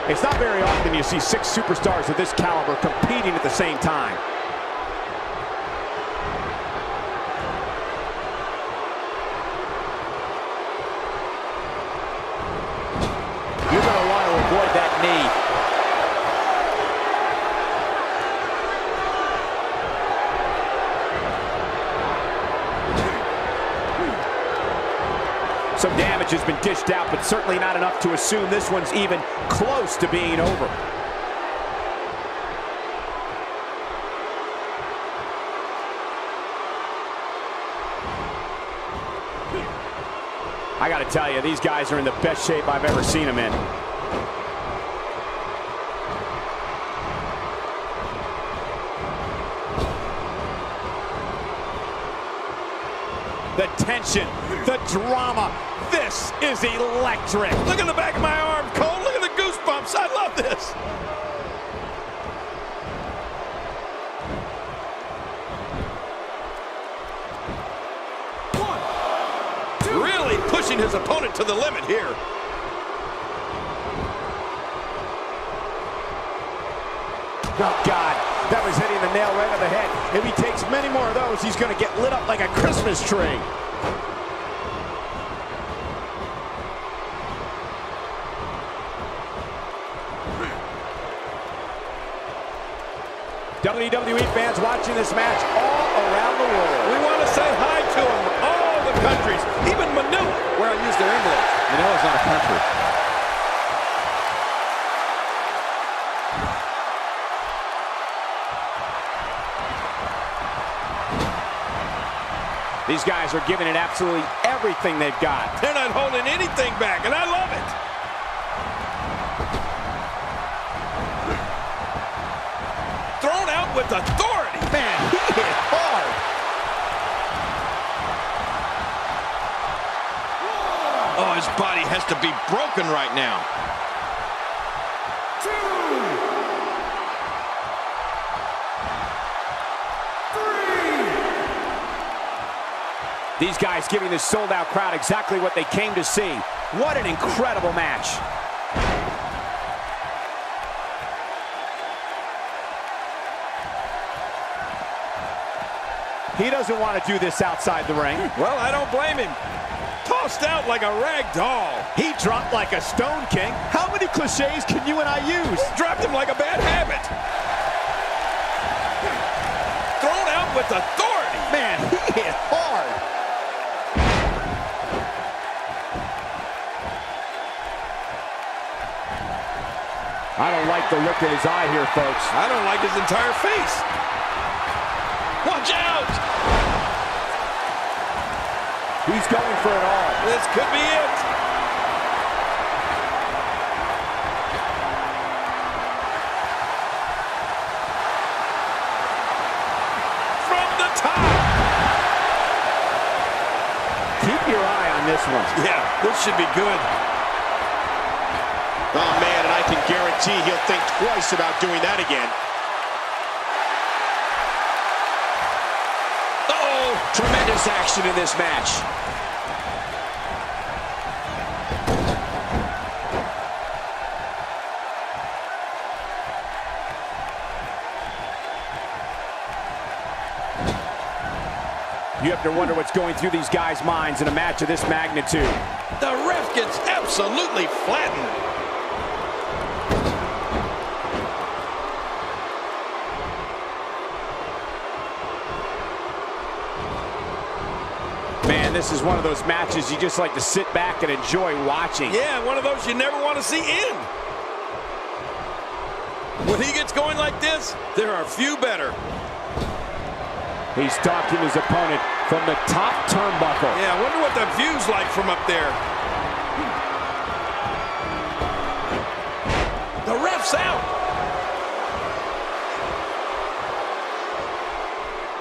It's not very often you see 6 superstars of this caliber competing at the same time. You're going to want to avoid that knee. Some damage has been dished out, but certainly not enough to assume this one's even close to being over. I gotta tell you, these guys are in the best shape I've ever seen them in. The tension, the drama, this is electric. Look at the back of my arm, Cole. Look at the goosebumps. I love this. Really pushing his opponent to the limit here. Oh, God, that was hitting the nail right on the head. If he takes many more of those, he's going to get lit up like a Christmas tree. WWE fans watching this match all around the world. We want to say hi to them, all the countries, even Manila, where I use their envelopes. Manila's not a country. These guys are giving it absolutely everything they've got. They're not holding anything back, and I love it. Thrown out with authority. Man, he hit hard. Oh, his body has to be broken right now. These guys giving this sold-out crowd exactly what they came to see. What an incredible match. He doesn't want to do this outside the ring. Well, I don't blame him. Tossed out like a rag doll. He dropped like a stone king. How many cliches can you and I use? Dropped him like a bad habit. Thrown out with authority. Man, he hit hard. I don't like the look in his eye here, folks. I don't like his entire face. Watch out! He's going for it all. This could be it. From the top. Keep your eye on this one. Yeah, this should be good. Oh, man, and I can guarantee he'll think twice about doing that again. Uh-oh! Tremendous action in this match. You have to wonder what's going through these guys' minds in a match of this magnitude. The ref gets absolutely flattened. Man, this is one of those matches you just like to sit back and enjoy watching. Yeah, one of those you never want to see end. When he gets going like this, there are few better. He's stalking his opponent from the top turnbuckle. Yeah, I wonder what the view's like from up there. The ref's out.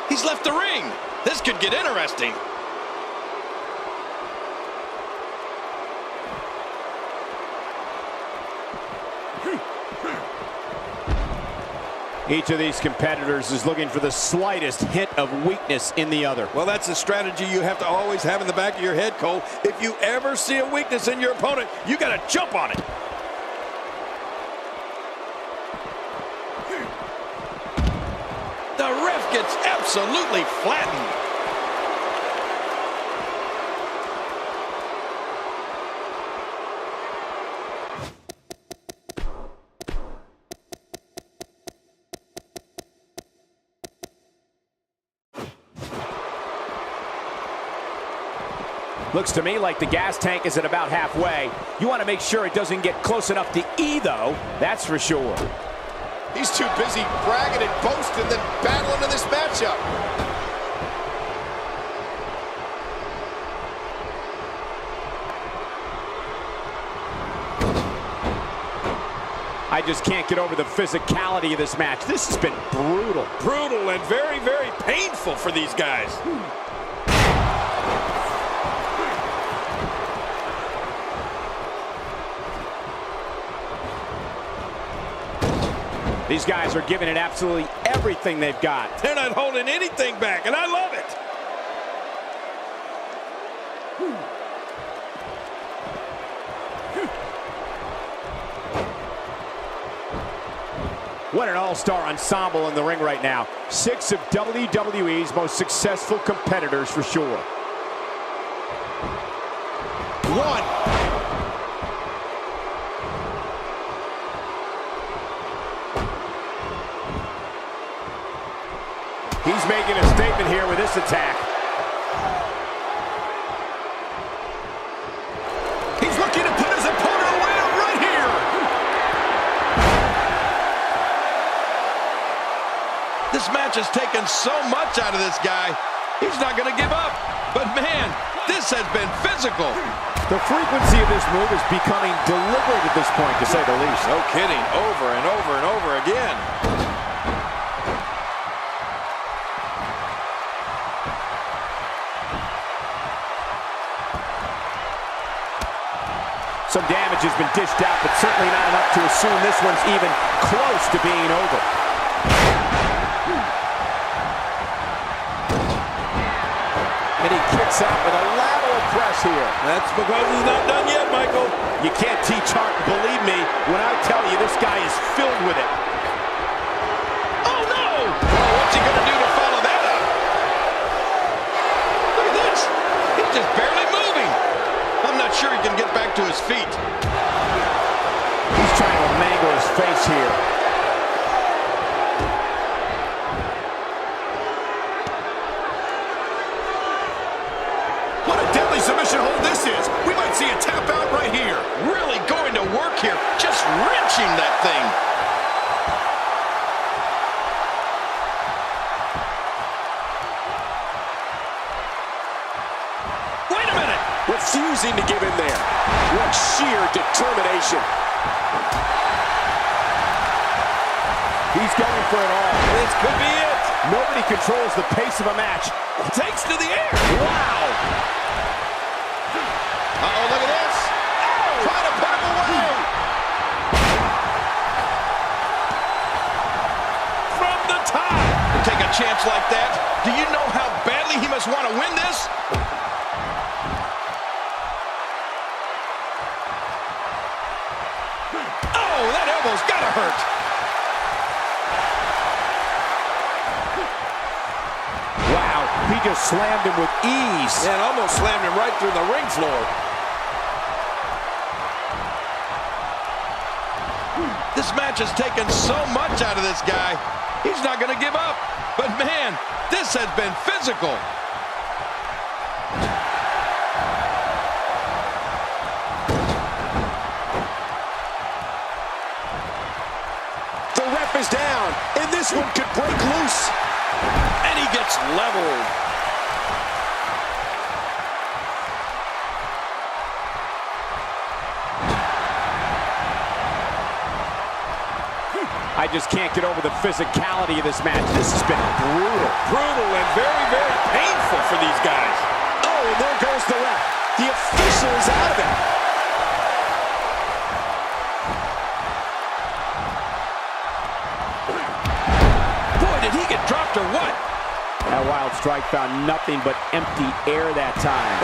He's left the ring. This could get interesting. Each of these competitors is looking for the slightest hint of weakness in the other. Well, that's a strategy you have to always have in the back of your head, Cole. If you ever see a weakness in your opponent, you got to jump on it. The ref gets absolutely flattened. Looks to me like the gas tank is at about halfway. You want to make sure it doesn't get close enough to E, though. That's for sure. He's too busy bragging and boasting than battling in this matchup. I just can't get over the physicality of this match. This has been brutal. Brutal and very, very painful for these guys. These guys are giving it absolutely everything they've got. They're not holding anything back, and I love it. What an all-star ensemble in the ring right now. 6 of WWE's most successful competitors for sure. 1. He's making a statement here with this attack. He's looking to put his opponent away right here. This match has taken so much out of this guy. He's not going to give up. But man, this has been physical. The frequency of this move is becoming deliberate at this point, to say the least. No kidding. Over and over and over again. Some damage has been dished out, but certainly not enough to assume this one's even close to being over. And he kicks out with a lateral press here. That's because he's not done yet, Michael. You can't teach heart, believe me, when I tell you this guy is filled with it. Oh, no! Oh, what's he going to do to follow that up? Look at this. He's just barely moving. I'm not sure he can get back to his feet. He's trying to mangle his face here. What a deadly submission hold this is. We might see a tap out right here. Really going to work here. Just wrenching that thing. Wait a minute. Refusing to give in there. What sheer determination. He's going for it all. This could be it. Nobody controls the pace of a match. Takes to the air. Wow! Uh-oh, look at this. Trying to put him away. From the top. To take a chance like that, do you know how badly he must want to win this? Oh, that elbow's gotta hurt. Wow, he just slammed him with ease. And almost slammed him right through the ring floor. This match has taken so much out of this guy. He's not going to give up. But man, this has been physical. The ref is down, and this one could break loose. And he gets leveled. I just can't get over the physicality of this match. This has been brutal. Brutal and very, very painful for these guys. Oh, and there goes the ref. The official is out of it. Boy, did he get dropped or what? That wild strike found nothing but empty air that time.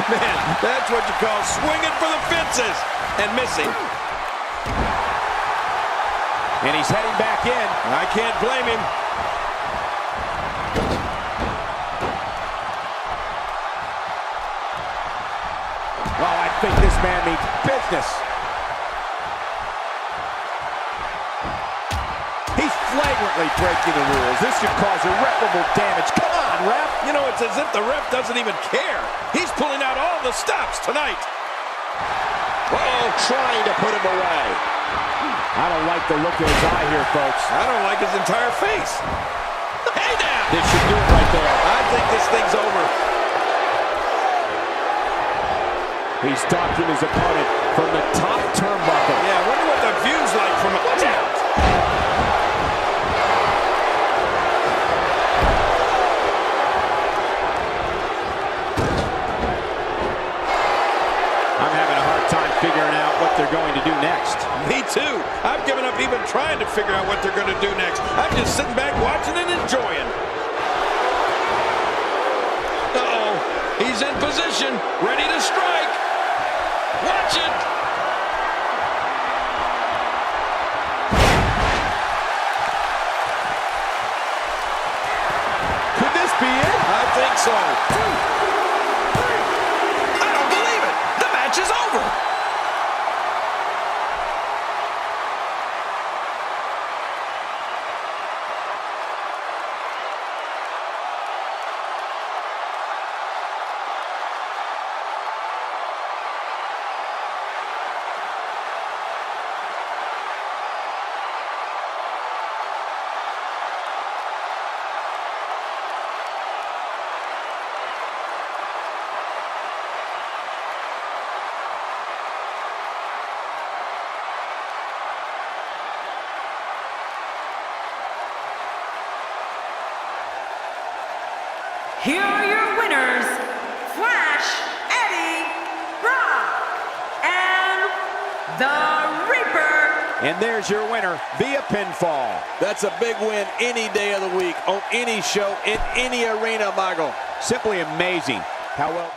Man, that's what you call swinging for the fences and missing. And he's heading back in. I can't blame him. think this man means business. He's flagrantly breaking the rules. This could cause irreparable damage. Come on, ref. You know, it's as if the ref doesn't even care. He's pulling out all the stops tonight. Uh-oh, trying to put him away. I don't like the look in his eye here, folks. I don't like his entire face. Hey now! This should do it right there. I think this thing's over. He's docking his opponent from the top turnbuckle. Yeah, I wonder what the view's like from it. Watch out! I'm having a hard time figuring out what they're going to do next. Me too. I've given up even trying to figure out what they're going to do next. I'm just sitting back watching and enjoying. Uh-oh. He's in position, ready to strike. Watch it. Could this be it? I think so. I don't believe it. The match is over. Here are your winners, Flash, Eddie, Brock, and the Reaper. And there's your winner via pinfall. That's a big win any day of the week, on any show, in any arena, Michael. Simply amazing how well...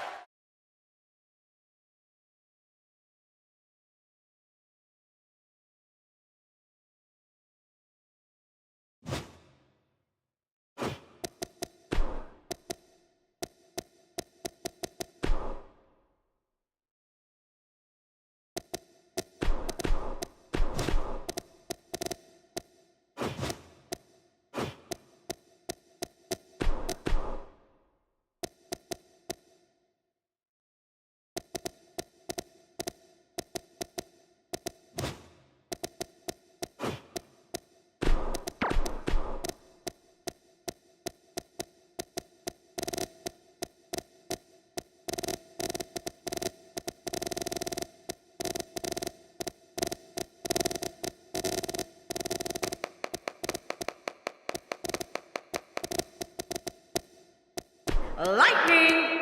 Lightning.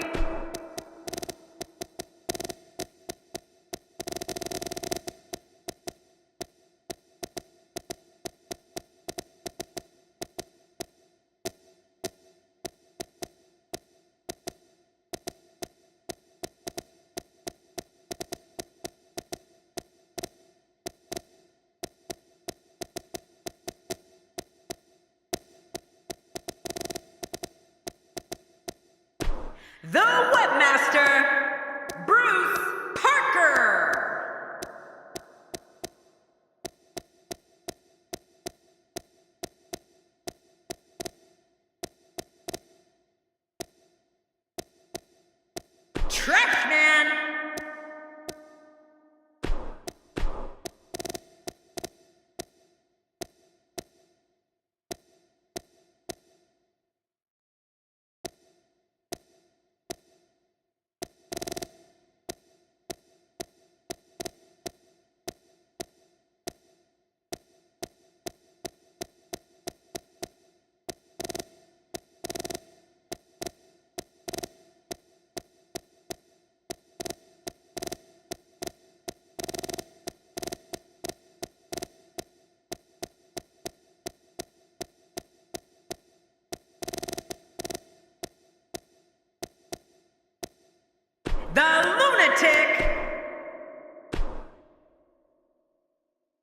The Webmaster, Bruce Parker. Trashman.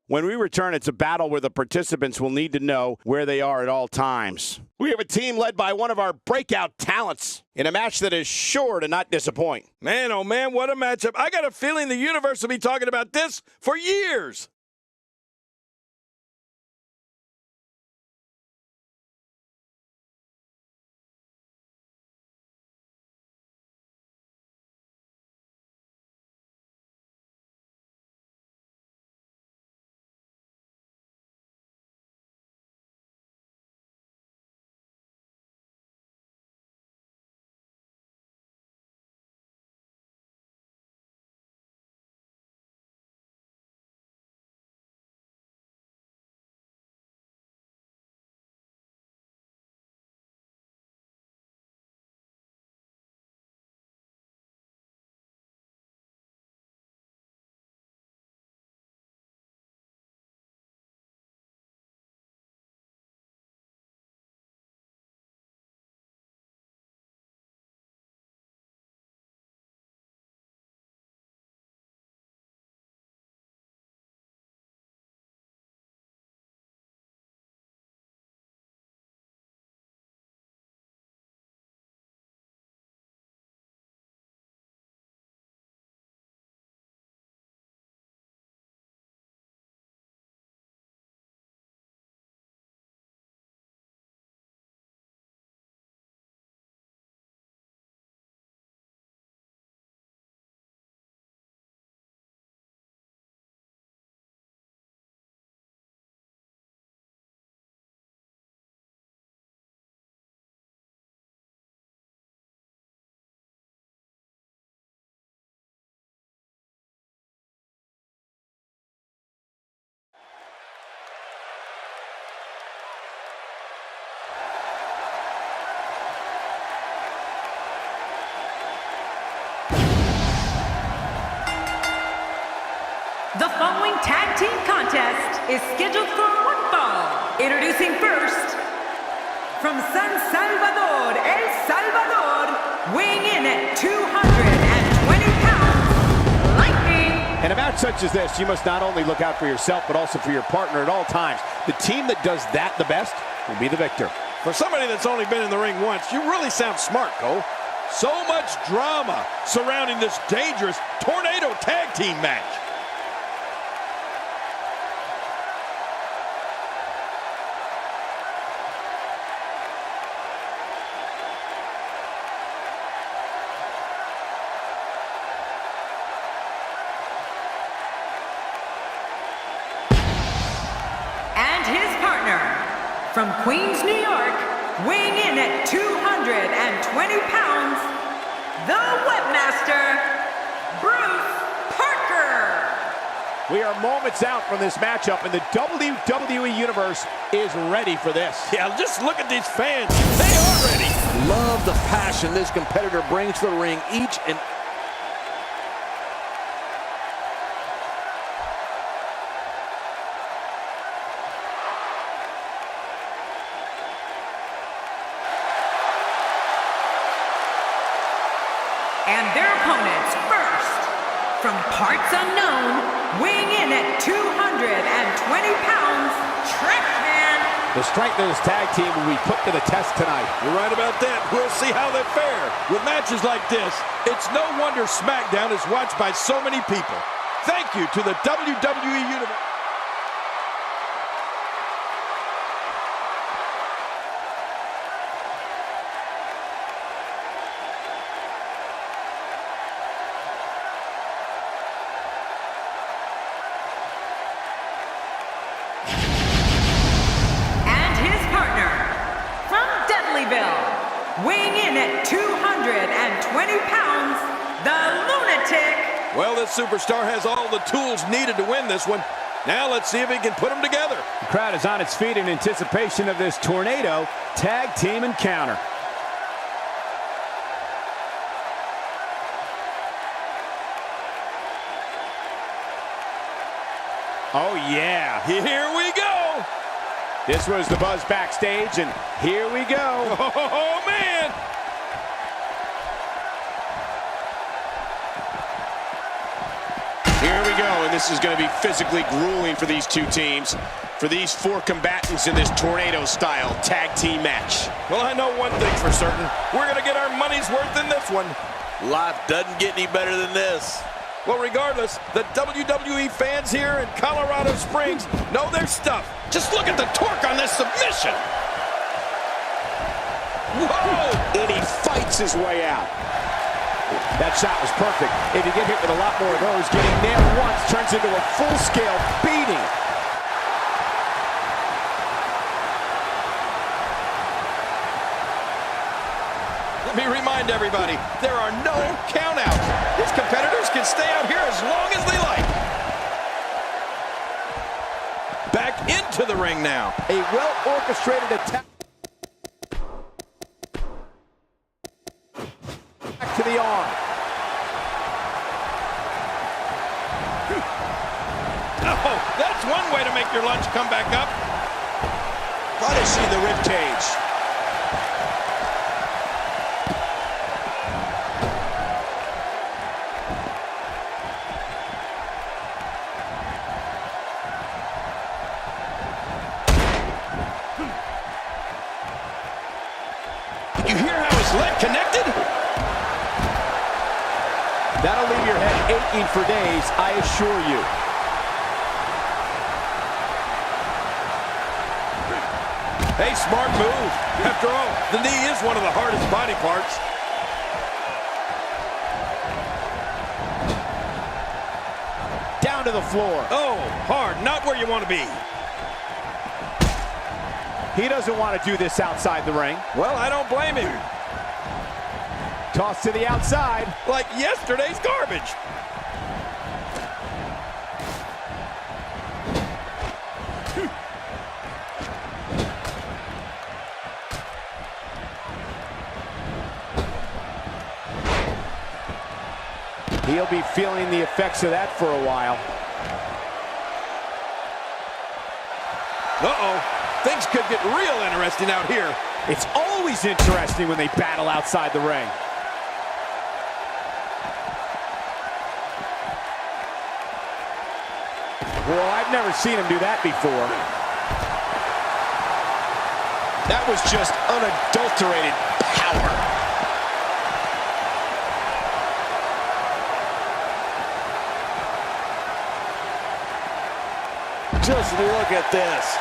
When we return, it's a battle where the participants will need to know where they are at all times. We have a team led by one of our breakout talents in a match that is sure to not disappoint. Man, oh man, what a matchup. I got a feeling the universe will be talking about this for years. The following tag team contest is scheduled for one fall. Introducing first, from San Salvador, El Salvador, weighing in at 220 pounds, Lightning. In a match such as this, you must not only look out for yourself, but also for your partner at all times. The team that does that the best will be the victor. For somebody that's only been in the ring once, you really sound smart, Cole. So much drama surrounding this dangerous tornado tag team match. His partner, from Queens, New York, weighing in at 220 pounds, the Webmaster, Bruce Parker. We are moments out from this matchup, and the WWE Universe is ready for this. Yeah, just look at these fans. They are ready. Love the passion this competitor brings to the ring each and And their opponents first, from parts unknown, weighing in at 220 pounds, Trackman. The strength of this tag team will be put to the test tonight. You're right about that. We'll see how they fare. With matches like this, it's no wonder SmackDown is watched by so many people. Thank you to the WWE Universe. Weighing in at 220 pounds, the Lunatic. Well, this superstar has all the tools needed to win this one. Now let's see if he can put them together. The crowd is on its feet in anticipation of this tornado tag team encounter. Oh, yeah. Here we go. This was the buzz backstage, and here we go. Oh, man. Here Here we go, and this is going to be physically grueling for these two teams, for these four combatants in this tornado-style tag team match. Well, I know one thing for certain. We're going to get our money's worth in this one. Life doesn't get any better than this. Well, regardless, the WWE fans here in Colorado Springs know their stuff. Just look at the torque on this submission. Whoa! And he fights his way out. That shot was perfect. If you get hit with a lot more of those, getting nailed once turns into a full-scale beating. Let me remind everybody, there are no countouts. These competitors can stay out here as long as they like. Back into the ring now. A well-orchestrated attack. Back to the arm. Oh, that's one way to make your lunch come back up. Thought I see the rib cage. You hear how his leg connected? That'll leave your head aching for days, I assure you. Hey, smart move. After all, the knee is one of the hardest body parts. Down to the floor. Oh, hard. Not where you want to be. He doesn't want to do this outside the ring. Well, I don't blame him. Toss to the outside. Like yesterday's garbage. He'll be feeling the effects of that for a while. Uh-oh. Things could get real interesting out here. It's always interesting when they battle outside the ring. Well, I've never seen him do that before. That was just unadulterated power. Just look at this.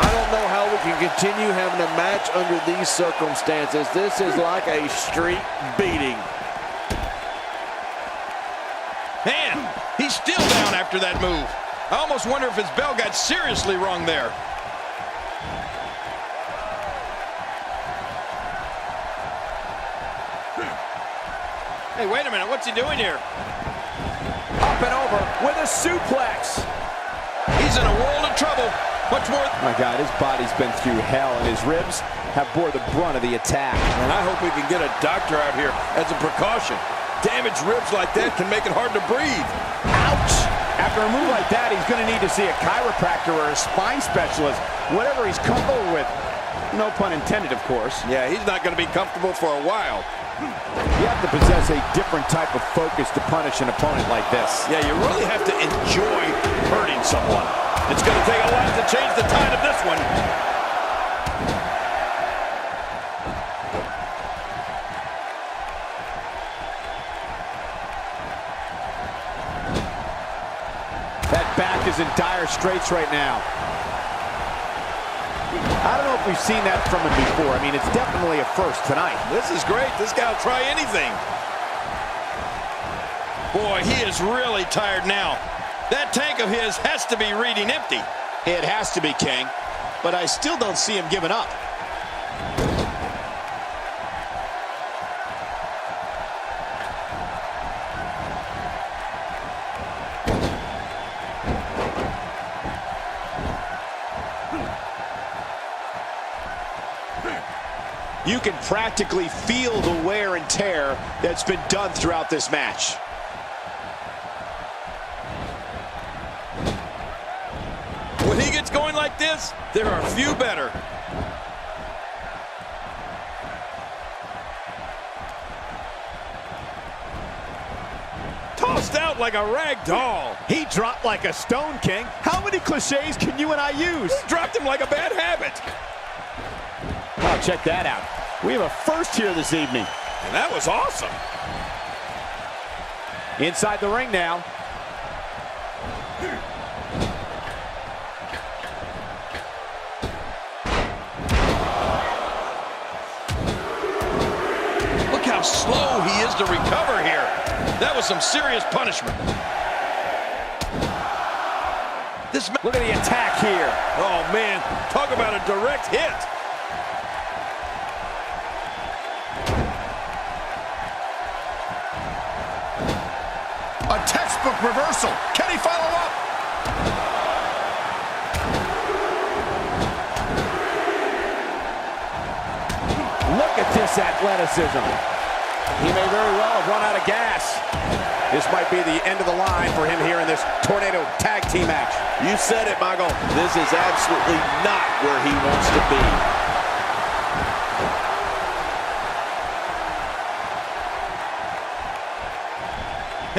I don't know how we can continue having a match under these circumstances. This is like a street beating. Man, he's still down after that move. I almost wonder if his bell got seriously wrong there. Hey, wait a minute. What's he doing here? Up and over with a suplex. He's in a world of trouble. Much more. My God, his body's been through hell, and his ribs have bore the brunt of the attack. And I hope we can get a doctor out here as a precaution. Damaged ribs like that can make it hard to breathe. Ouch! After a move like that, he's going to need to see a chiropractor or a spine specialist, whatever he's comfortable with. No pun intended, of course. Yeah, he's not going to be comfortable for a while. You have to possess a different type of focus to punish an opponent like this. Yeah, you really have to enjoy hurting someone. It's going to take a lot to change the tide of this one. That back is in dire straits right now. I don't know if we've seen that from him before. I mean, it's definitely a first tonight. This is great. This guy will try anything. Boy, he is really tired now. That tank of his has to be reading empty. It has to be, King, but I still don't see him giving up. You can practically feel the wear and tear that's been done throughout this match. When he gets going like this, there are few better. tossed out like a rag doll. He dropped like a stone, King. How many cliches can you and I use? Dropped him like a bad habit. Oh, check that out. We have a first here this evening. And that was awesome. Inside the ring now. Look how slow he is to recover here. That was some serious punishment. Look at the attack here. Oh, man. Talk about a direct hit. A textbook reversal. Can he follow up? Look at this athleticism. He may very well have run out of gas. This might be the end of the line for him here in this Tornado Tag Team match. You said it, Michael. This is absolutely not where he wants to be.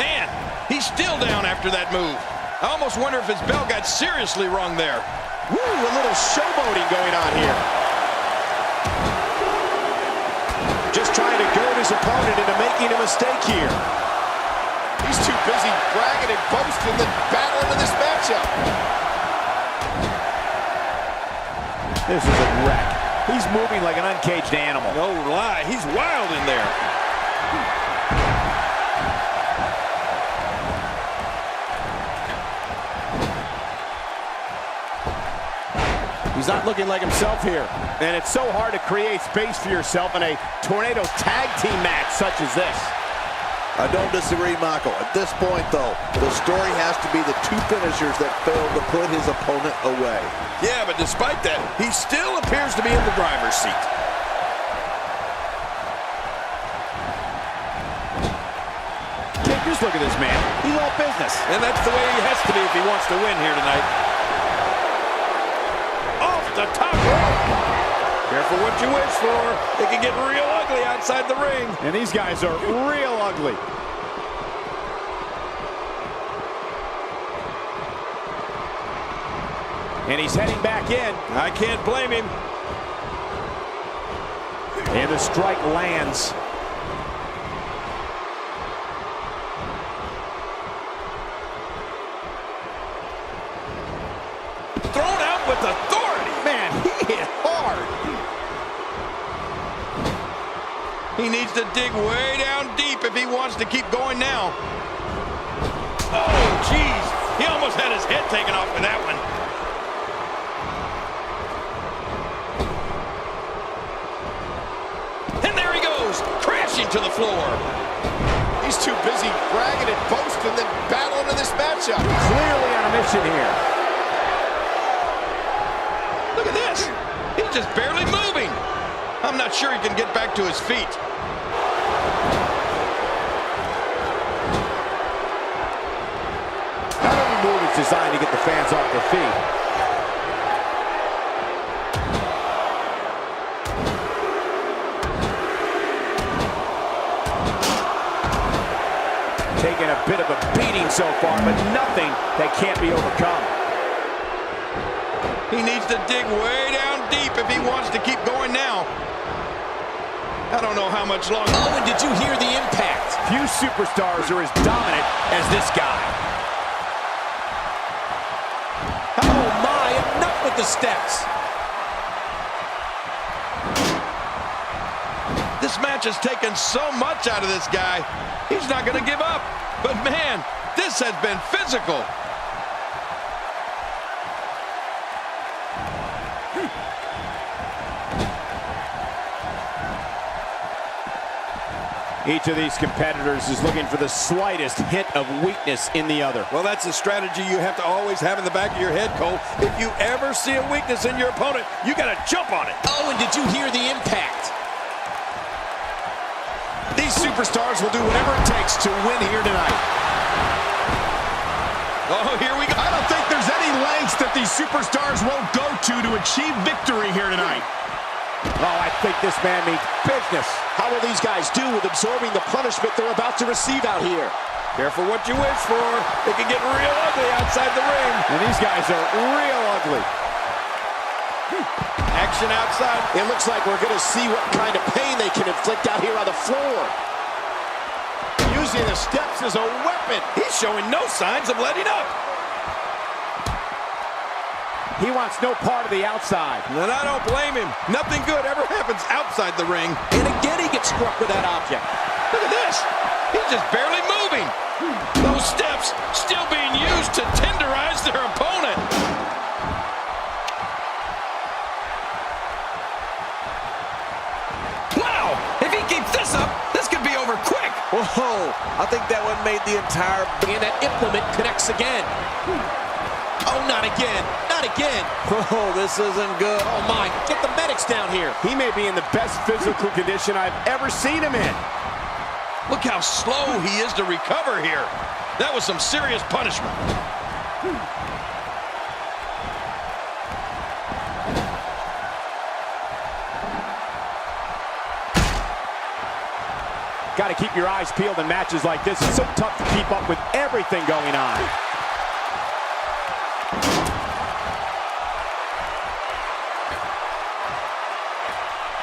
Man, he's still down after that move. I almost wonder if his bell got seriously wrong there. Woo, a little showboating going on here. Just trying to goad his opponent into making a mistake here. He's too busy bragging and boasting than battling in this matchup. This is a wreck. He's moving like an uncaged animal. No lie, he's wild in there. He's not looking like himself here. And it's so hard to create space for yourself in a Tornado Tag Team match such as this. I don't disagree, Michael. At this point, though, the story has to be the two finishers that failed to put his opponent away. Yeah, but despite that, he still appears to be in the driver's seat. Kid, just look at this man. He's all business. And that's the way he has to be if he wants to win here tonight. Off the top rope. Careful what you wish for. It can get real ugly outside the ring. And these guys are real ugly. And he's heading back in. I can't blame him. And the strike lands. Thrown out with authority. Man, he hit hard. He needs to dig way down deep if he wants to keep going now. Oh, jeez. He almost had his head taken off with that one. And there he goes, crashing to the floor. He's too busy bragging and boasting than battling in this matchup. Clearly on a mission here. Look at this. He's just barely moving. I'm not sure he can get back to his feet. Not every move is designed to get the fans off their feet. Taking a bit of a beating so far, but nothing that can't be overcome. He needs to dig way down deep if he wants to keep going now. I don't know how much longer. Oh, and did you hear the impact? Few superstars are as dominant as this guy. Oh my, enough with the steps. This match has taken so much out of this guy. He's not going to give up. But man, this has been physical. Each of these competitors is looking for the slightest hint of weakness in the other. Well, that's a strategy you have to always have in the back of your head, Cole. If you ever see a weakness in your opponent, you got to jump on it. Oh, and did you hear the impact? These superstars will do whatever it takes to win here tonight. Oh, here we go. I don't think there's any lengths that these superstars won't go to achieve victory here tonight. Oh, I think this man means business. How will these guys do with absorbing the punishment they're about to receive out here? Careful what you wish for. It can get real ugly outside the ring. And these guys are real ugly. Action outside. It looks like we're going to see what kind of pain they can inflict out here on the floor. Using the steps as a weapon. He's showing no signs of letting up. He wants no part of the outside. And I don't blame him. Nothing good ever happens outside the ring. And again, he gets struck with that object. Look at this. He's just barely moving. Those steps still being used to tenderize their opponent. Wow! If he keeps this up, this could be over quick. Whoa, I think that one made the entire... And that implement connects again. Oh, not again. Not again. Oh, this isn't good. Oh, my. Get the medics down here. He may be in the best physical condition I've ever seen him in. Look how slow he is to recover here. That was some serious punishment. Got to keep your eyes peeled in matches like this. It's so tough to keep up with everything going on.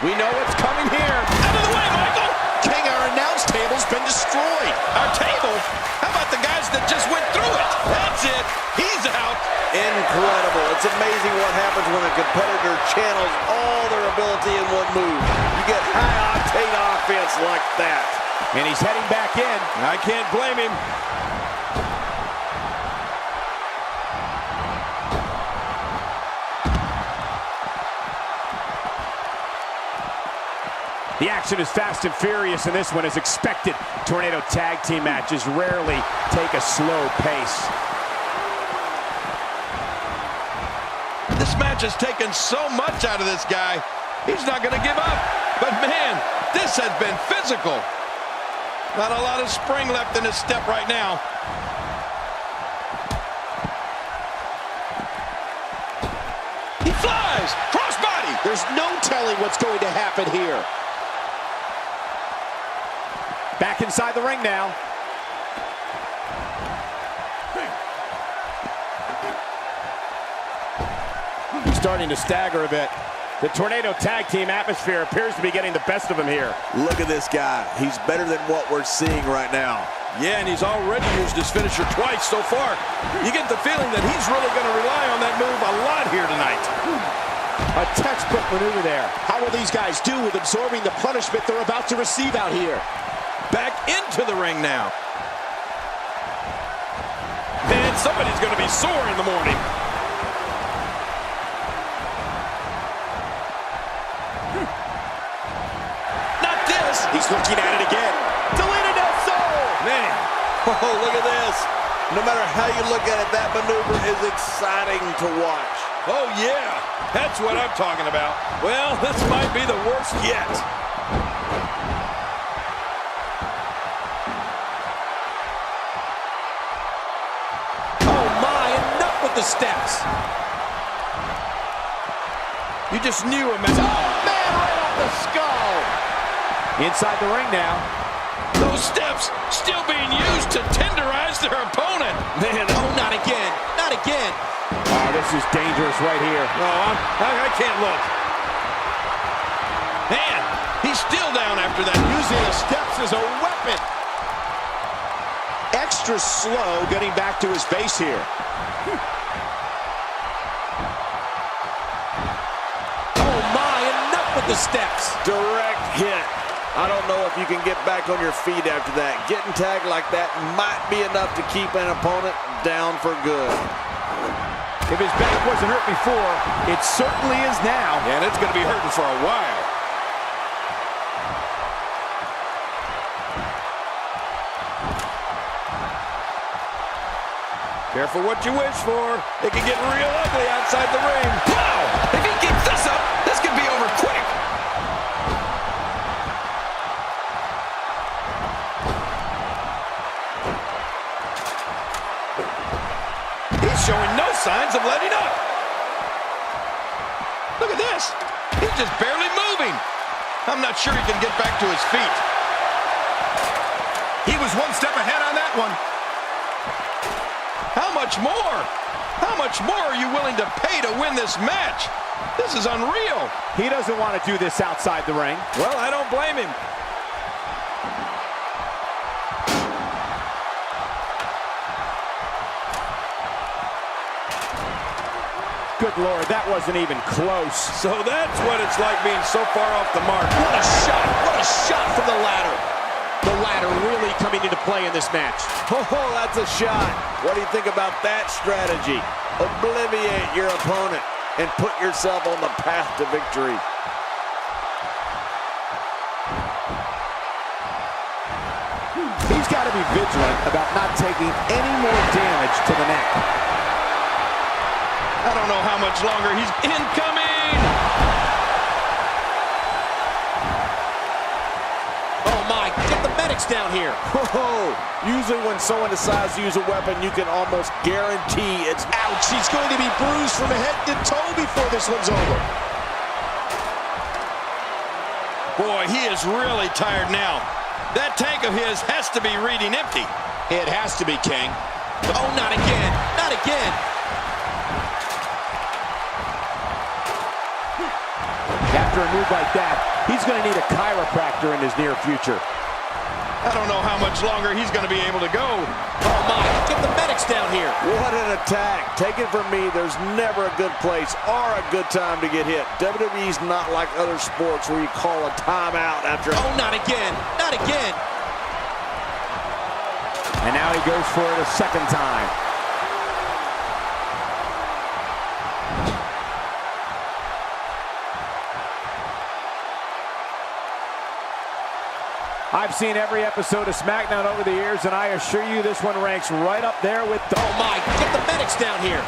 We know what's coming here. Out of the way, Michael! King, our announce table's been destroyed. Our table? How about the guys that just went through it? That's it. He's out. Incredible. It's amazing what happens when a competitor channels all their ability in one move. You get high-octane offense like that. And he's heading back in. I can't blame him. The action is fast and furious, and this one is expected. Tornado tag team matches rarely take a slow pace. This match has taken so much out of this guy. He's not going to give up. But man, this has been physical. Not a lot of spring left in his step right now. He flies! Crossbody! There's no telling what's going to happen here. Back inside the ring now. Starting to stagger a bit. The Tornado tag team atmosphere appears to be getting the best of him here. Look at this guy. He's better than what we're seeing right now. Yeah, and he's already used his finisher twice so far. You get the feeling that he's really going to rely on that move a lot here tonight. A textbook maneuver there. How will these guys do with absorbing the punishment they're about to receive out here? Back into the ring now. Man, somebody's going to be sore in the morning. Not this. He's looking at it again. Deleted del Sol! Man. Oh, look at this. No matter how you look at it, that maneuver is exciting to watch. Oh, yeah. That's what I'm talking about. Well, this might be the worst yet. Oh, my. Enough with the steps. You just knew a mess. Oh, man, right off the skull. Inside the ring now. Those steps still being used to tenderize their opponent. Man, oh, not again. Not again. Oh, this is dangerous right here. No, I can't look. Man, he's still down after that. Using the steps as a weapon. Extra slow getting back to his base here. Oh, my, enough with the steps. Direct hit. I don't know if you can get back on your feet after that. Getting tagged like that might be enough to keep an opponent down for good. If his back wasn't hurt before, it certainly is now. And it's going to be hurting for a while. Careful what you wish for. It can get real ugly outside the ring. Wow! If he keeps this up, this could be over quick. He's showing no signs of letting up. Look at this. He's just barely moving. I'm not sure he can get back to his feet. He was one step ahead on that one. How much more? How much more are you willing to pay to win this match? This is unreal. He doesn't want to do this outside the ring. Well, I don't blame him. Good Lord, that wasn't even close. So that's what it's like being so far off the mark. What a shot. What a shot from the ladder. The ladder really coming into play in this match. Oh, that's a shot. What do you think about that strategy? Obliviate your opponent and put yourself on the path to victory. He's got to be vigilant about not taking any more damage to the neck. I don't know how much longer he's incoming. Oh, my. Get the medics down here. Whoa. Usually when someone decides to use a weapon, you can almost guarantee it's Ouch. He's going to be bruised from head to toe before this one's over. Boy, he is really tired now. That tank of his has to be reading empty. It has to be, King. Oh, not again. Not again. After a move like that, he's going to need a chiropractor in his near future. I don't know how much longer he's going to be able to go. Oh, my. Get the medics down here. what an attack. Take it from me, there's never a good place or a good time to get hit. WWE's not like other sports where you call a timeout after. Oh, not again. Not again. And now he goes for it a second time. I've seen every episode of SmackDown over the years, and I assure you this one ranks right up there with... Oh, my. Get the medics down here.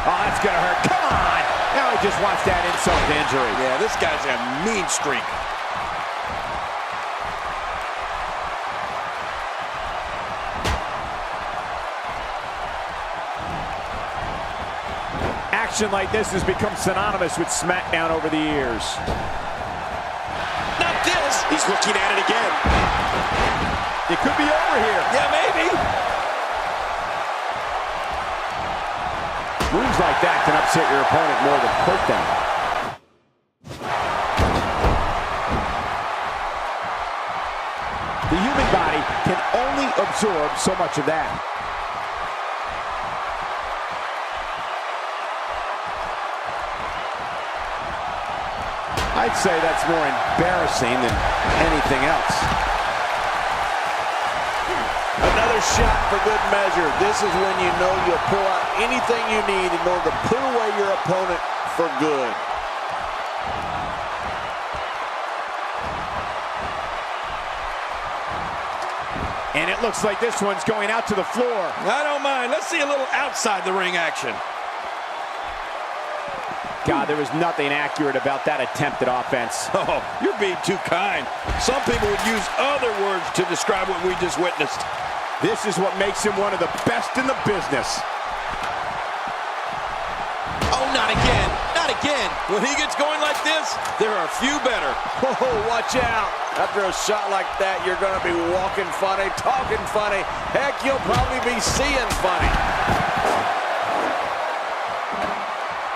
Oh, that's going to hurt. Come on. Now he just wants that insult to injury. Yeah, this guy's a mean streak. Action like this has become synonymous with SmackDown over the years. Not this. He's looking at it again. It could be over here. Yeah, maybe. Moves like that can upset your opponent more than hurt them. The human body can only absorb so much of that. I'd say that's more embarrassing than anything else. Another shot for good measure. This is when you know you'll pull out anything you need in order to put away your opponent for good. And it looks like this one's going out to the floor. I don't mind. Let's see a little outside the ring action. God, there was nothing accurate about that attempted offense. Oh, you're being too kind. Some people would use other words to describe what we just witnessed. This is what makes him one of the best in the business. Oh, not again. Not again. When he gets going like this, there are few better. Oh, watch out. After a shot like that, you're going to be walking funny, talking funny. Heck, you'll probably be seeing funny.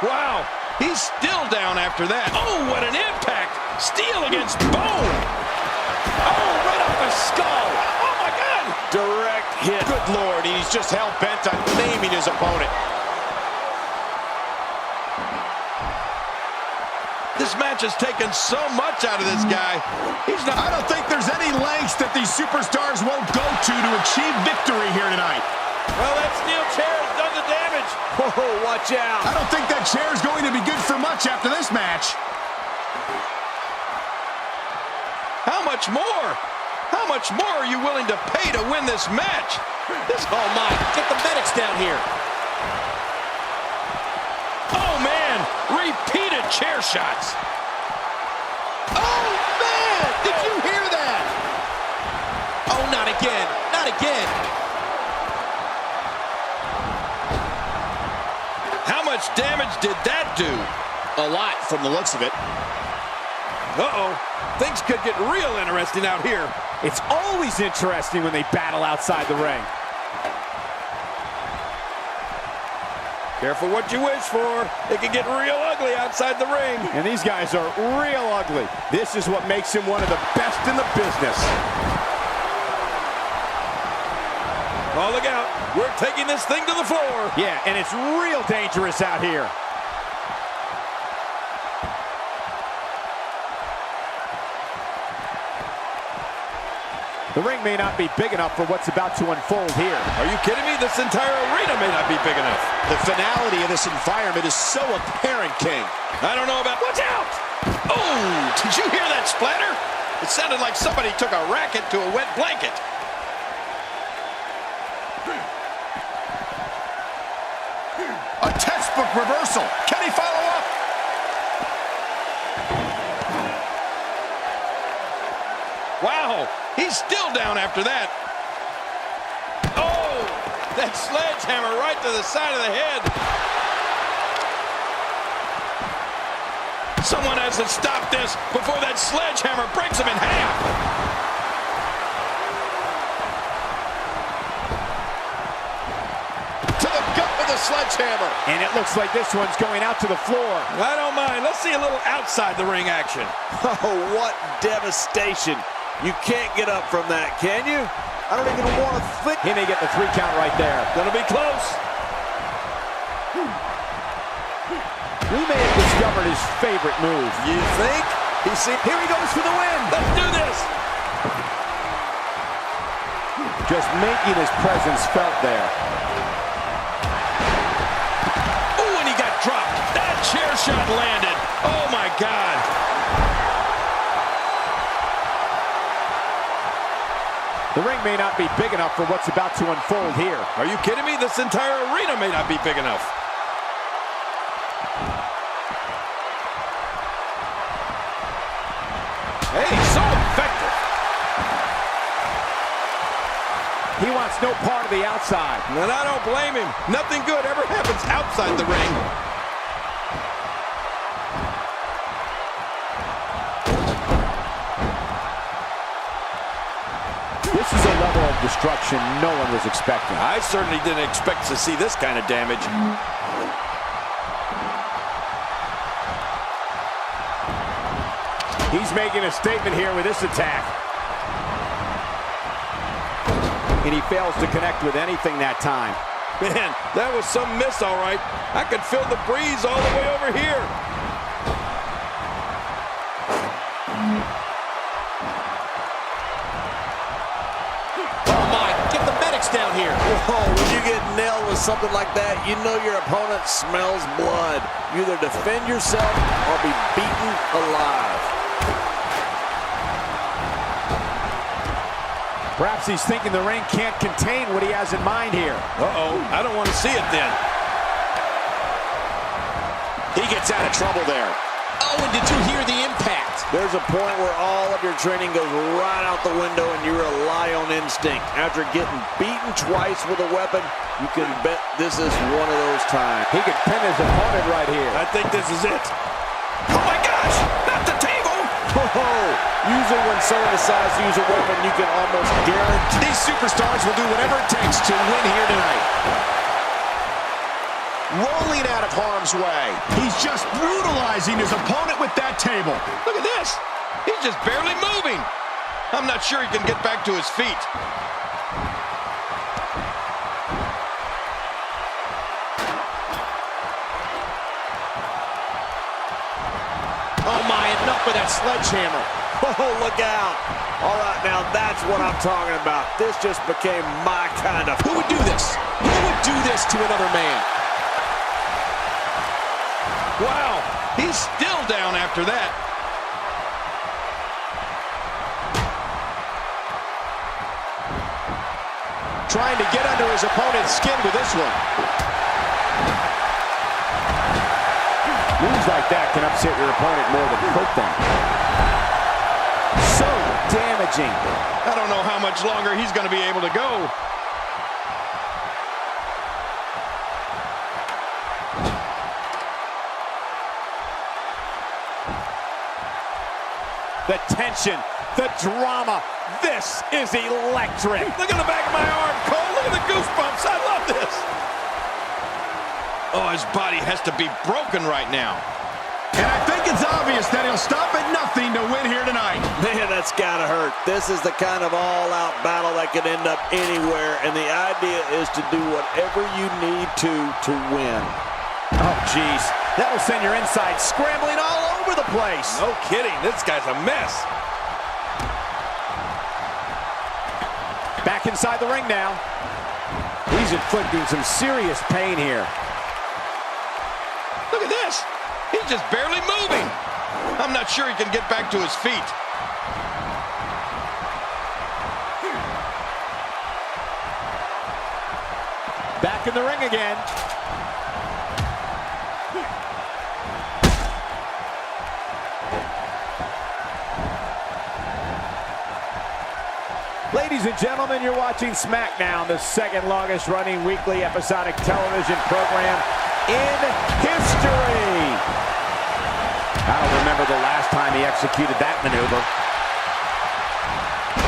Wow, he's still down after that. Oh, what an impact. Steel against bone. Oh, right off the skull. Oh, my God. Direct hit. Good Lord, he's just hell-bent on maiming his opponent. This match has taken so much out of this guy. I don't think there's any lengths that these superstars won't go to achieve victory here tonight. Well, that steel chair has done the damage. Oh, watch out. I don't think that chair is going to be good for much after this match. How much more? How much more are you willing to pay to win this match? Oh, my. Get the medics down here. Oh, man. Repeated chair shots. Oh, man. Did you hear that? Oh, not again. Not again. How much damage did that do? A lot from the looks of it. Uh-oh. Things could get real interesting out here. It's always interesting when they battle outside the ring. Careful what you wish for. It can get real ugly outside the ring. And these guys are real ugly. This is what makes him one of the best in the business. Oh, look out. We're taking this thing to the floor. Yeah, and it's real dangerous out here. The ring may not be big enough for what's about to unfold here. Are you kidding me? This entire arena may not be big enough. The finality of this environment is so apparent, King. I don't know about... Watch out! Oh, did you hear that splatter? It sounded like somebody took a racket to a wet blanket. A textbook reversal. Can he follow up? Wow, he's still down after that. Oh, that sledgehammer right to the side of the head. Someone has to stop this before that sledgehammer breaks him in half. To the gut with a sledgehammer. And it looks like this one's going out to the floor. I don't mind. Let's see a little outside the ring action. Oh, what devastation. You can't get up from that, can you? I don't even want to think. He may get the 3 count right there. Gonna be close. We may have discovered his favorite move. You think? Here he goes for the win. Let's do this. Just making his presence felt there. Oh, and he got dropped. That chair shot landed. Oh, my God. The ring may not be big enough for what's about to unfold here. Are you kidding me? This entire arena may not be big enough. Hey, so effective. He wants no part of the outside. And I don't blame him. Nothing good ever happens outside the ring. This is a level of destruction no one was expecting. I certainly didn't expect to see this kind of damage. He's making a statement here with this attack. And he fails to connect with anything that time. Man, that was some miss, all right. I could feel the breeze all the way over here. Oh, my. Get the medics down here. Whoa, when you get nailed with something like that, you know your opponent smells blood. You either defend yourself or be beaten alive. Perhaps he's thinking the ring can't contain what he has in mind here. Uh-oh, I don't want to see it then. He gets out of trouble there. Oh, and did you hear the impact? There's a point where all of your training goes right out the window and you rely on instinct. After getting beaten twice with a weapon, you can bet this is one of those times. He could pin his opponent right here. I think this is it. Oh, my gosh, not the table. Usually when someone decides to use a weapon, you can almost guarantee These superstars will do whatever it takes to win here tonight. Rolling out of harm's way. He's just brutalizing his opponent with that table. Look at this. He's just barely moving. I'm not sure he can get back to his feet. Oh, my, enough with that sledgehammer. Oh, look out. All right, now that's what I'm talking about. This just became my kind of... Who would do this? Who would do this to another man? Wow, he's still down after that. Trying to get under his opponent's skin with this one. Moves like that can upset your opponent more than hurt them. So damaging. I don't know how much longer he's going to be able to go. the tension, the drama. This is electric. Look at the back of my arm, Cole. Look at the goosebumps. I love this. Oh, his body has to be broken right now. And I think it's obvious that he'll stop at nothing to win here tonight. Man, that's gotta hurt. This is the kind of all-out battle that could end up anywhere, and the idea is to do whatever you need to win. Oh, geez. That'll send your insides scrambling all over the place. No kidding. This guy's a mess. Back inside the ring now. He's inflicting some serious pain here. Look at this. He's just barely moving. I'm not sure he can get back to his feet. Back in the ring again. Ladies and gentlemen, you're watching SmackDown, the second longest running weekly episodic television program in history. I don't remember the last time he executed that maneuver.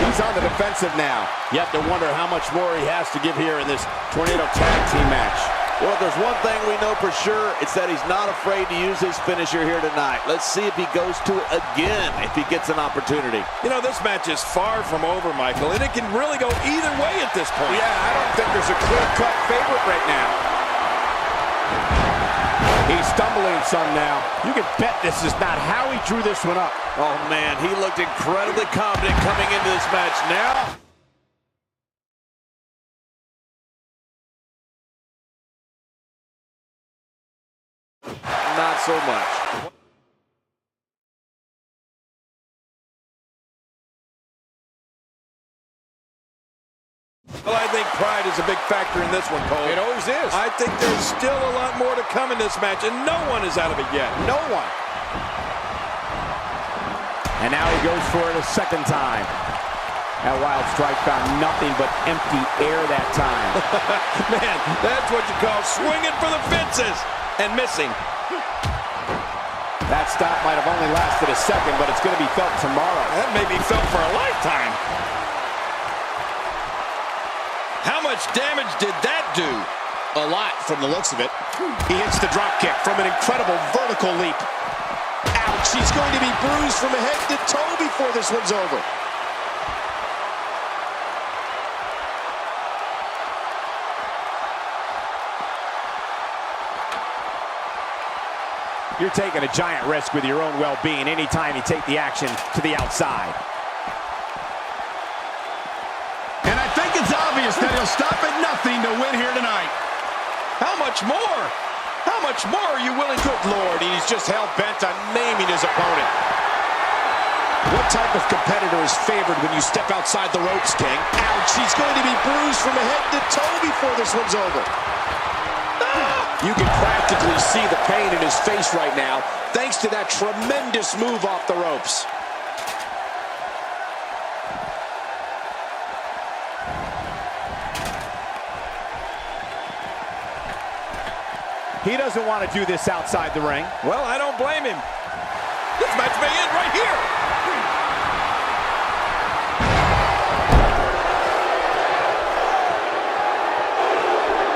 He's on the defensive now. You have to wonder how much more he has to give here in this Tornado Tag Team match. Well, if there's one thing we know for sure, it's that he's not afraid to use his finisher here tonight. Let's see if he goes to it again if he gets an opportunity. You know, this match is far from over, Michael, and it can really go either way at this point. Yeah, I don't think there's a clear-cut favorite right now. He's stumbling some now. You can bet this is not how he drew this one up. Oh, man, he looked incredibly confident coming into this match. Now, not so much. Well, I think pride is a big factor in this one, Cole. It always is. I think there's still a lot more to come in this match, and no one is out of it yet. No one. And now he goes for it a second time. That wild strike found nothing but empty air that time. Man, that's what you call swinging for the fences and missing. That stop might have only lasted a second, but it's going to be felt tomorrow. That may be felt for a lifetime. How much damage did that do? A lot from the looks of it. He hits the drop kick from an incredible vertical leap. Ouch, he's going to be bruised from head to toe before this one's over. You're taking a giant risk with your own well-being anytime you take the action to the outside. And I think it's obvious that he'll stop at nothing to win here tonight. How much more? How much more are you willing to? Good Lord, he's just hell-bent on maiming his opponent. What type of competitor is favored when you step outside the ropes, King? Ouch, he's going to be bruised from head to toe before this one's over. You can practically see the pain in his face right now, thanks to that tremendous move off the ropes. He doesn't want to do this outside the ring. Well, I don't blame him. This match may end right here.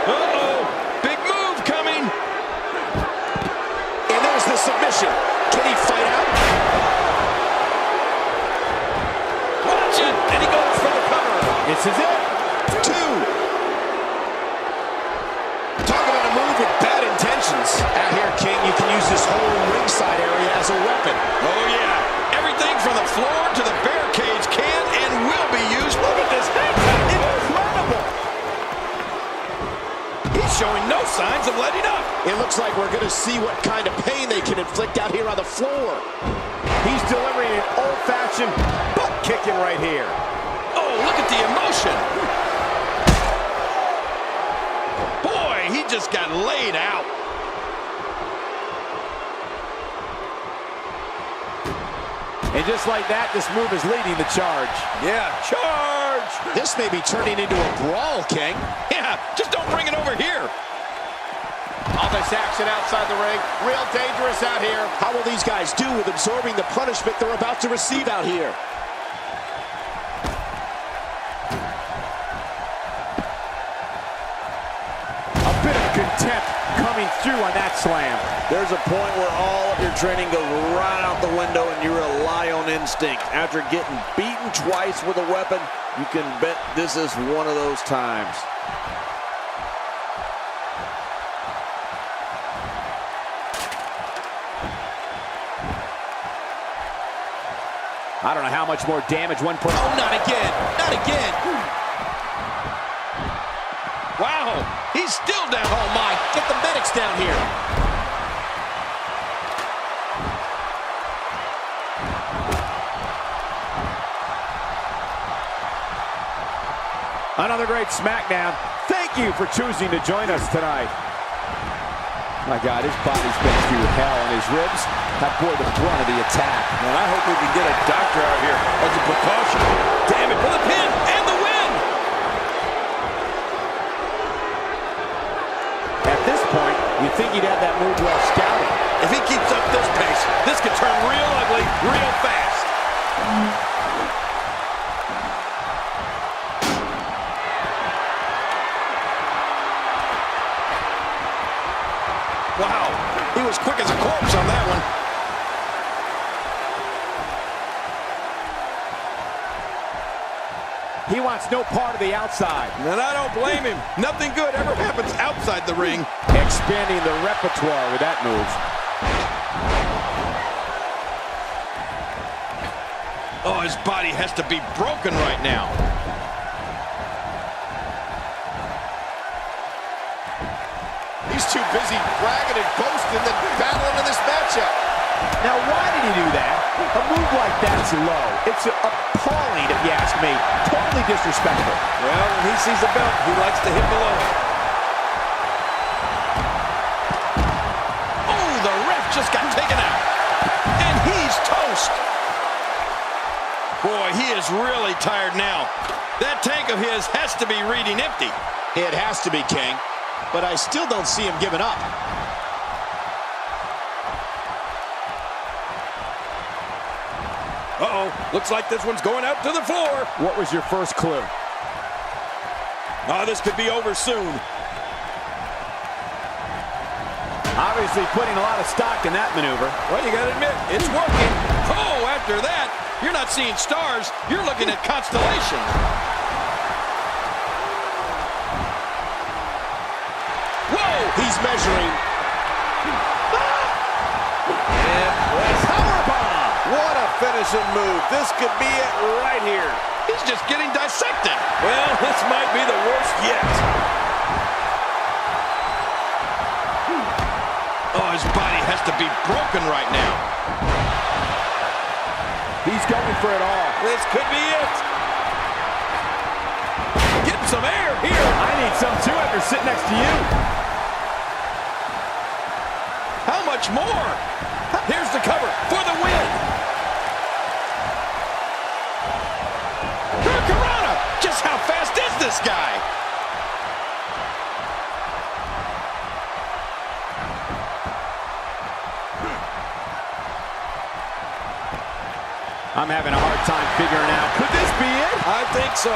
Uh-oh. Big move coming. And there's the submission. Can he fight out? Watch it. And he goes for the cover. This is it. 2. Talk about a move with bad intentions. Out here, King, you can use this whole ringside area as a weapon. Oh, yeah. Everything from the floor to the barricades can and will be used. Look at this. Incredible. He's showing no signs of letting up. It looks like we're going to see what kind of pain they can inflict out here on the floor. He's delivering an old-fashioned butt kicking right here. Oh, look at the emotion. Boy, he just got laid out. And just like that, this move is leading the charge. Yeah, charge. This may be turning into a brawl, King. Yeah, just don't bring it over here. Oh, Wow, this action outside the ring, real dangerous out here. How will these guys do with absorbing the punishment they're about to receive out here? A bit of contempt coming through on that slam. There's a point where all of your training goes right out the window and you rely on instinct. After getting beaten twice with a weapon, you can bet this is one of those times. I don't know how much more damage one person... Oh, not again. Not again. Wow, he's still down. Oh, my. Get the medics down here. Another great SmackDown. Thank you for choosing to join us tonight. My God, his body's been through hell, and his ribs have bore the brunt of the attack. And I hope we can get a doctor out here as a precaution. Damn it, for the pin and the win! At this point, you think he'd have that move well scouted. If he keeps up this pace, this could turn real ugly real fast. Wow, he was quick as a corpse on that one. He wants no part of the outside. And I don't blame him. Nothing good ever happens outside the ring. Expanding the repertoire with that move. Oh, his body has to be broken right now. He's too busy bragging and boasting than battling in this matchup. Now, why did he do that? A move like that's low. It's appalling, if you ask me. Totally disrespectful. Well, when he sees the belt, he likes to hit below it. Oh, the ref just got taken out. And he's toast. Boy, he is really tired now. That tank of his has to be reading empty. It has to be, King. But I still don't see him giving up. Uh-oh, looks like this one's going out to the floor. What was your first clue? Oh, this could be over soon. Obviously putting a lot of stock in that maneuver. Well, you gotta admit, it's working. Oh, after that, you're not seeing stars, you're looking at constellations. Whoa! He's measuring. What a finishing move. This could be it right here. He's just getting dissected. Well, this might be the worst yet. Oh, his body has to be broken right now. He's going for it all. This could be it. Get him some air here. I need some too after sitting next to you. How much more? Here's the cover for the win. Hurricanrana! Just how fast is this guy? I'm having a hard time figuring out. Could this be it? I think so.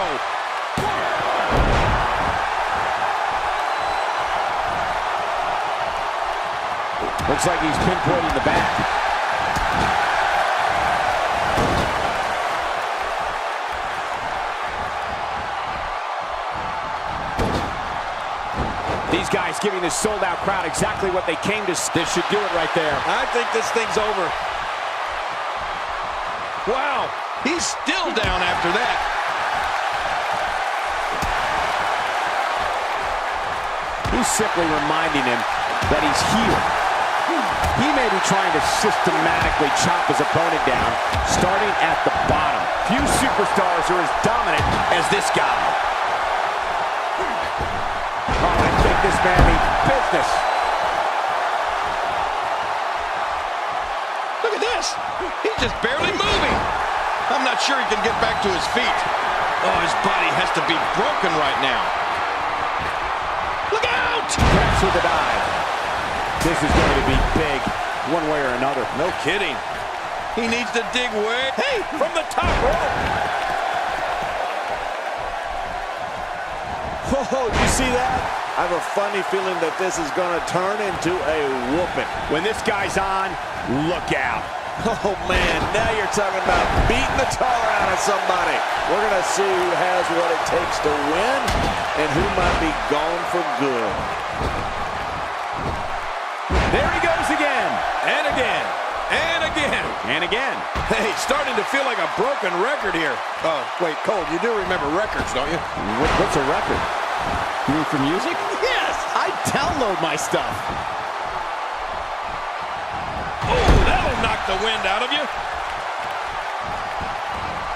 Looks like he's pinpointing the back. These guys giving this sold-out crowd exactly what they came to. This should do it right there. I think this thing's over. Wow, he's still down after that. He's simply reminding him that he's here. He may be trying to systematically chop his opponent down, starting at the bottom. Few superstars are as dominant as this guy. Oh, I think this man means business. Look at this. He's just barely moving. I'm not sure he can get back to his feet. Oh, his body has to be broken right now. Look out! Cracks with the dive. This is going to be big, one way or another. No kidding. He needs to dig way. Hey, from the top rope. Whoa, did you see that? I have a funny feeling that this is going to turn into a whooping. When this guy's on, look out. Oh, man, now you're talking about beating the tar out of somebody. We're going to see who has what it takes to win and who might be gone for good. There he goes again. And again. And again. And again. Hey, starting to feel like a broken record here. Oh, wait, Cole, you do remember records, don't you? What's a record? You mean for music? Yes. I download my stuff. Oh, that'll knock the wind out of you.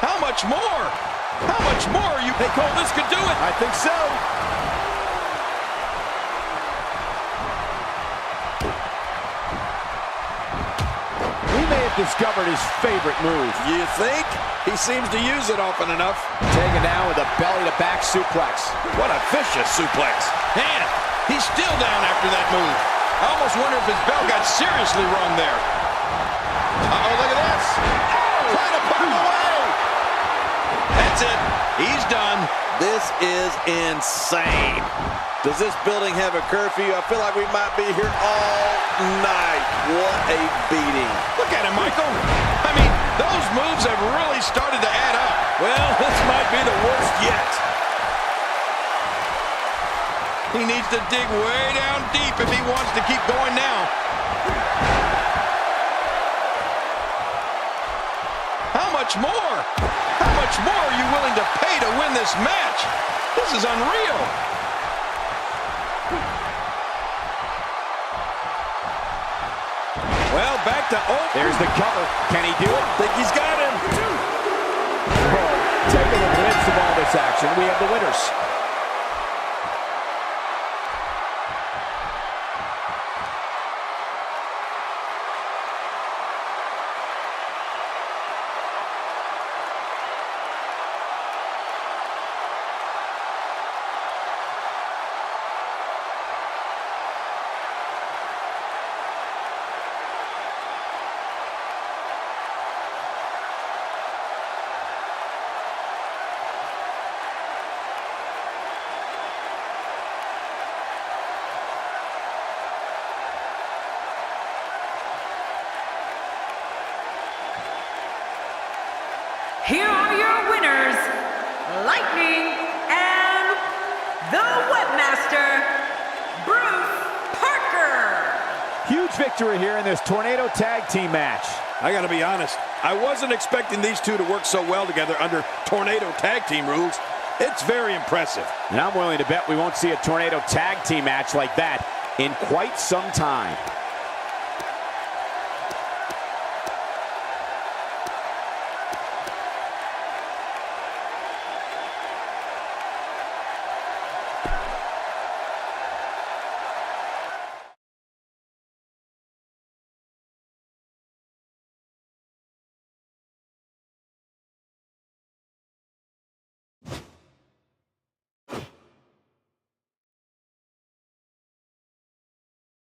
How much more? How much more are you? Hey, Cole, this could do it. I think so. We may have discovered his favorite move. You think? He seems to use it often enough. Taken down with a belly-to-back suplex. What a vicious suplex. And he's still down after that move. I almost wonder if his bell got seriously wrong there. Uh-oh, look at this. Oh, trying to put him away. That's it. He's done. This is insane. Does this building have a curfew? I feel like we might be here all night. What a beating. Look at him, Michael. I mean, those moves have really started to add up. Well, this might be the worst yet. He needs to dig way down deep if he wants to keep going now. How much more? How much more are you willing to pay to win this match? This is unreal. Well, back to open. There's the cover. Can he do it? Think he's got him. Oh, taking the glimpse of all this action, we have the winners. Here are your winners, Lightning and the Webmaster, Bruce Parker. Huge victory here in this Tornado Tag Team match. I gotta be honest, I wasn't expecting these two to work so well together under Tornado Tag Team rules. It's very impressive. And I'm willing to bet we won't see a Tornado Tag Team match like that in quite some time.